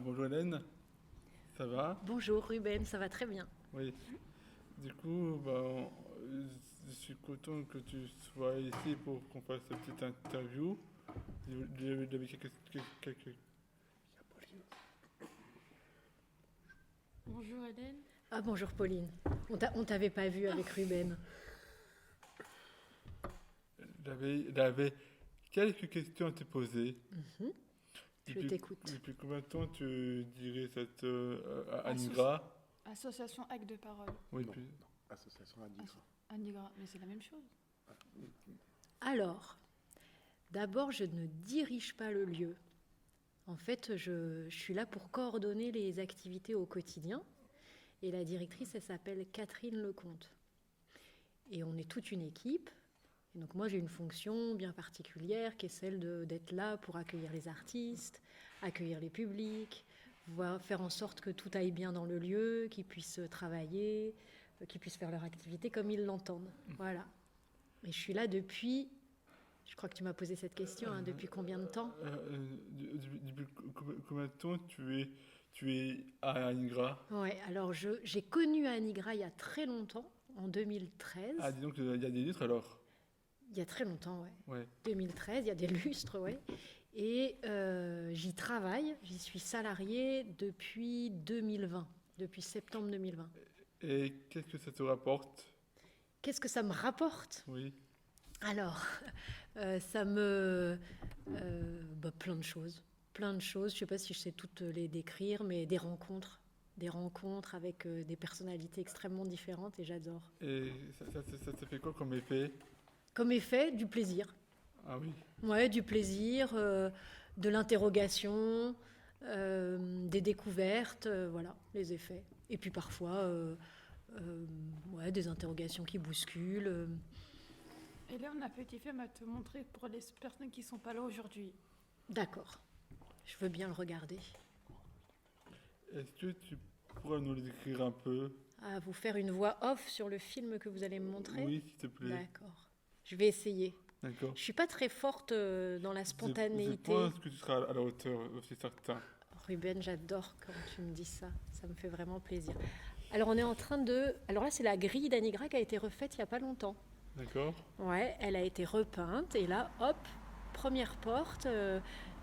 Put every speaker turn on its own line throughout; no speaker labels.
Bonjour Hélène, ça va?
Bonjour Ruben, ça va très bien.
Oui. Du coup, je suis content que tu sois ici pour qu'on fasse cette petite interview. J'avais quelques-
Bonjour Hélène.
Ah bonjour Pauline, on t'avait pas vu avec Ruben.
j'avais quelques questions à te poser.
Je t'écoute.
Depuis combien de temps tu dirais cette
Associ-
Anigra?
Association Acte de Parole.
Oui,
Non,
puis-
non, association Anigra.
Anigra, mais c'est la même chose.
Alors, d'abord je ne dirige pas le lieu. En fait, je suis là pour coordonner les activités au quotidien. Et la directrice, elle s'appelle Catherine Lecomte. Et on est toute une équipe. Et donc moi, j'ai une fonction bien particulière qui est celle d'être là pour accueillir les artistes, accueillir les publics, faire en sorte que tout aille bien dans le lieu, qu'ils puissent travailler, qu'ils puissent faire leur activité comme ils l'entendent. Voilà. Et je suis là depuis, je crois que tu m'as posé cette question, hein, depuis combien de temps?
Depuis combien de temps tu es à Anigra?
Ouais, alors j'ai connu Anigra il y a très longtemps, en 2013.
Ah, dis donc, il y a des litres alors?
Il y a très longtemps, ouais.
Ouais.
2013, il y a des lustres, ouais. Et j'y travaille, j'y suis salariée depuis 2020, depuis septembre 2020.
Et qu'est-ce que ça te rapporte?
Qu'est-ce que ça me rapporte?
Oui.
Alors, plein de choses. Plein de choses, je ne sais pas si je sais toutes les décrire, mais des rencontres. Des rencontres avec des personnalités extrêmement différentes et j'adore.
Et ça te fait quoi comme effet?
Comme effet, du plaisir.
Ah oui.
Ouais, du plaisir, de l'interrogation, des découvertes, voilà, les effets. Et puis parfois, ouais, des interrogations qui bousculent.
Et là, on a petit film à te montrer pour les personnes qui ne sont pas là aujourd'hui.
D'accord, je veux bien le regarder.
Est-ce que tu pourrais nous le décrire un peu?
À vous faire une voix off sur le film que vous allez me montrer?
Oui, s'il te plaît.
D'accord, je vais essayer.
D'accord.
Je suis pas très forte dans la
Je
spontanéité.
pense que tu seras à la hauteur, c'est certain.
Ruben, j'adore quand tu me dis ça. Ça me fait vraiment plaisir. Alors, on est en train de... Alors là, c'est la grille d'Anigra qui a été refaite il n'y a pas longtemps.
D'accord.
Ouais, elle a été repeinte. Et là, hop, première porte.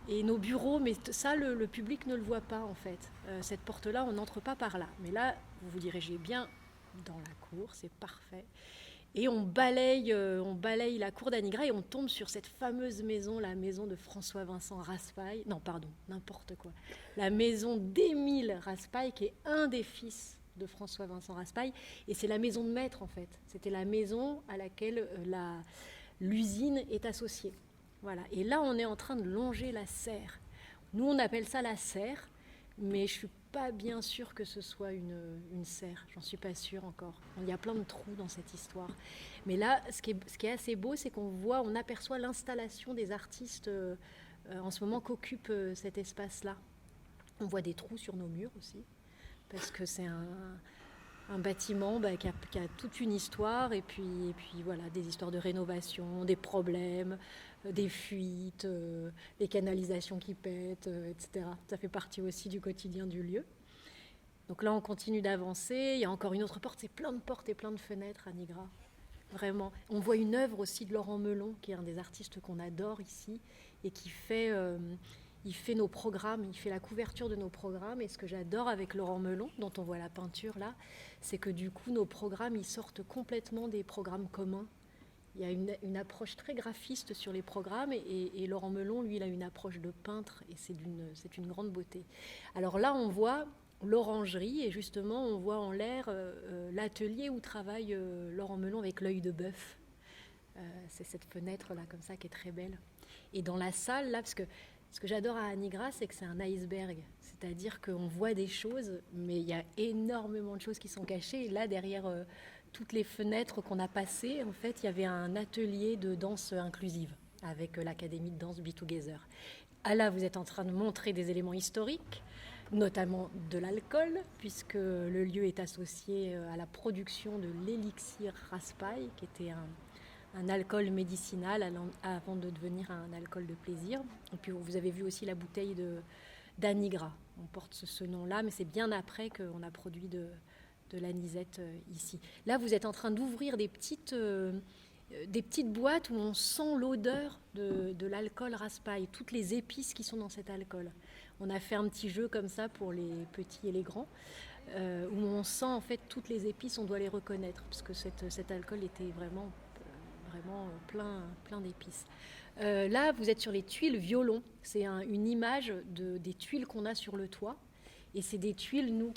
Et nos bureaux, mais ça, le public ne le voit pas, en fait. Cette porte-là, on n'entre pas par là. Mais là, vous vous dirigez bien dans la cour, c'est parfait. Et on balaye la cour d'Anigra et on tombe sur cette fameuse maison, la maison de François-Vincent Raspail. Non, pardon, n'importe quoi. La maison d'Émile Raspail, qui est un des fils de François-Vincent Raspail. Et c'est la maison de maître, en fait. C'était la maison à laquelle l'usine est associée. Voilà. Et là, on est en train de longer la serre. Nous, on appelle ça la serre, mais je suis pas bien sûre que ce soit une serre. J'en suis pas sûre encore. Il y a plein de trous dans cette histoire. Mais là, ce qui est assez beau, c'est on aperçoit l'installation des artistes en ce moment qu'occupe cet espace-là. On voit des trous sur nos murs aussi, parce que c'est un bâtiment qui a toute une histoire, et puis voilà, des histoires de rénovation, des problèmes, des fuites, les canalisations qui pètent, etc. Ça fait partie aussi du quotidien du lieu. Donc là, on continue d'avancer. Il y a encore une autre porte. C'est plein de portes et plein de fenêtres à Nigra. Vraiment. On voit une œuvre aussi de Laurent Melon, qui est un des artistes qu'on adore ici, et qui il fait nos programmes, il fait la couverture de nos programmes. Et ce que j'adore avec Laurent Melon, dont on voit la peinture là, c'est que du coup, nos programmes, ils sortent complètement des programmes communs. Il y a une approche très graphiste sur les programmes et Laurent Melon, lui, il a une approche de peintre et c'est une grande beauté. Alors là, on voit l'orangerie et justement, on voit en l'air l'atelier où travaille Laurent Melon avec l'œil de bœuf. C'est cette fenêtre-là, comme ça, qui est très belle. Et dans la salle, là, parce que ce que j'adore à Anigra, c'est que c'est un iceberg. C'est-à-dire qu'on voit des choses, mais il y a énormément de choses qui sont cachées. Et là, derrière toutes les fenêtres qu'on a passées, en fait, il y avait un atelier de danse inclusive avec l'Académie de danse Be Together. Ah là, vous êtes en train de montrer des éléments historiques, notamment de l'alcool, puisque le lieu est associé à la production de l'élixir Raspail, qui était un alcool médicinal avant de devenir un alcool de plaisir. Et puis vous avez vu aussi la bouteille d'Anigra. On porte ce nom-là, mais c'est bien après qu'on a produit de l'anisette ici. Là, vous êtes en train d'ouvrir des petites boîtes où on sent l'odeur de l'alcool raspail, toutes les épices qui sont dans cet alcool. On a fait un petit jeu comme ça pour les petits et les grands, où on sent en fait toutes les épices, on doit les reconnaître, parce que cet alcool était vraiment plein d'épices. Là, vous êtes sur les tuiles violon. C'est une image des tuiles qu'on a sur le toit. Et c'est des tuiles, nous,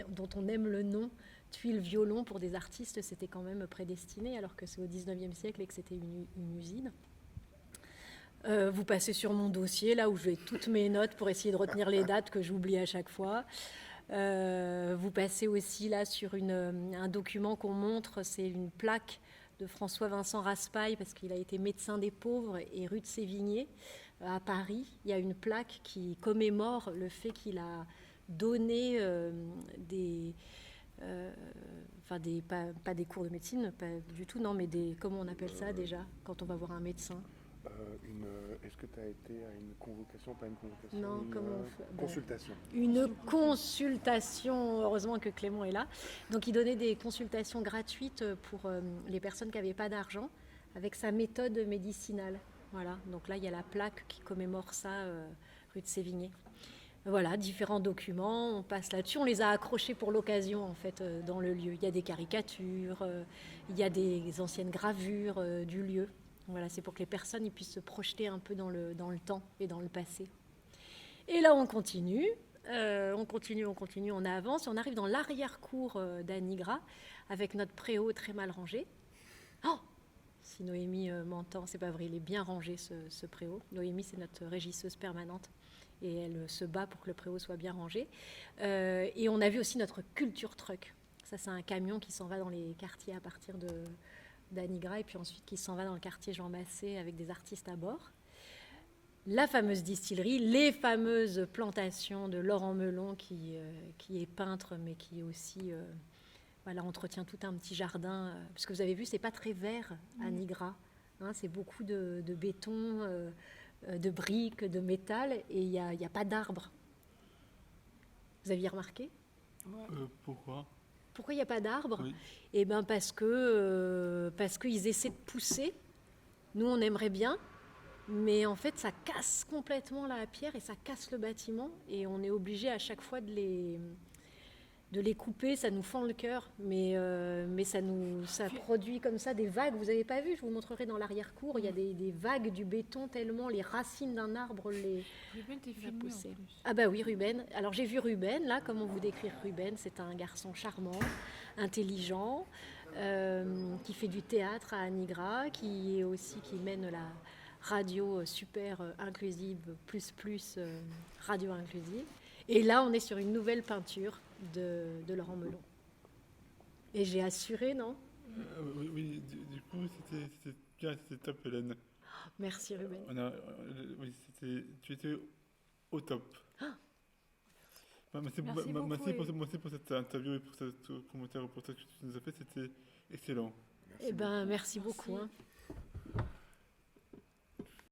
dont on aime le nom, tuiles violon. Pour des artistes, c'était quand même prédestiné, alors que c'est au 19e siècle et que c'était une usine. Vous passez sur mon dossier, là où j'ai toutes mes notes pour essayer de retenir les dates que j'oublie à chaque fois. Vous passez aussi là sur un document qu'on montre, c'est une plaque de François-Vincent Raspail, parce qu'il a été médecin des pauvres, et rue de Sévigné, à Paris, il y a une plaque qui commémore le fait qu'il a donné pas des cours de médecine, pas du tout, non, mais comment on appelle ça déjà, quand on va voir un médecin?
Est-ce que tu as été à une convocation, pas une convocation?
Non,
consultation.
Une consultation, heureusement que Clément est là. Donc il donnait des consultations gratuites pour les personnes qui n'avaient pas d'argent, avec sa méthode médicinale. Voilà, donc là il y a la plaque qui commémore ça, rue de Sévigné. Voilà, différents documents, on passe là-dessus, on les a accrochés pour l'occasion en fait dans le lieu. Il y a des caricatures, il y a des anciennes gravures du lieu. Voilà, c'est pour que les personnes ils puissent se projeter un peu dans le temps et dans le passé. Et là, on continue, on avance, et on arrive dans l'arrière-cour d'Anigra, avec notre préau très mal rangé. Oh, si Noémie m'entend, c'est pas vrai, il est bien rangé ce préau. Noémie, c'est notre régisseuse permanente, et elle se bat pour que le préau soit bien rangé. Et on a vu aussi notre culture truck. Ça, c'est un camion qui s'en va dans les quartiers à partir d'Anigra, et puis ensuite qui s'en va dans le quartier Jean Massé avec des artistes à bord. La fameuse distillerie, les fameuses plantations de Laurent Melon qui est peintre, mais qui aussi entretient tout un petit jardin. Parce que vous avez vu, c'est pas très vert à Nigra. Hein, c'est beaucoup de béton, de briques, de métal, et il n'y a pas d'arbres. Vous aviez remarqué?
Pourquoi?
Pourquoi il n'y a pas d'arbres?
Oui.
Eh bien parce qu'ils essaient de pousser. Nous, on aimerait bien, mais en fait, ça casse complètement la pierre et ça casse le bâtiment. Et on est obligé à chaque fois de les couper. Ça nous fend le cœur, mais ça produit comme ça des vagues. Vous n'avez pas vu? Je vous montrerai dans l'arrière-cour. Il y a des vagues du béton tellement les racines d'un arbre
Ruben, t'es filmé en
poussé.
plus.
Ah bah oui, Ruben. Alors j'ai vu Ruben, là, comment vous décrire Ruben? C'est un garçon charmant, intelligent, qui fait du théâtre à Anigra, qui mène la radio super inclusive, plus radio inclusive. Et là, on est sur une nouvelle peinture de Laurent Melon. Et j'ai assuré, non?
Oui, du coup, c'était top, Hélène.
Merci, Ruben.
Tu étais au top. Merci pour cette interview et pour ce commentaire reportage que tu nous as fait, c'était excellent.
Merci beaucoup. Hein.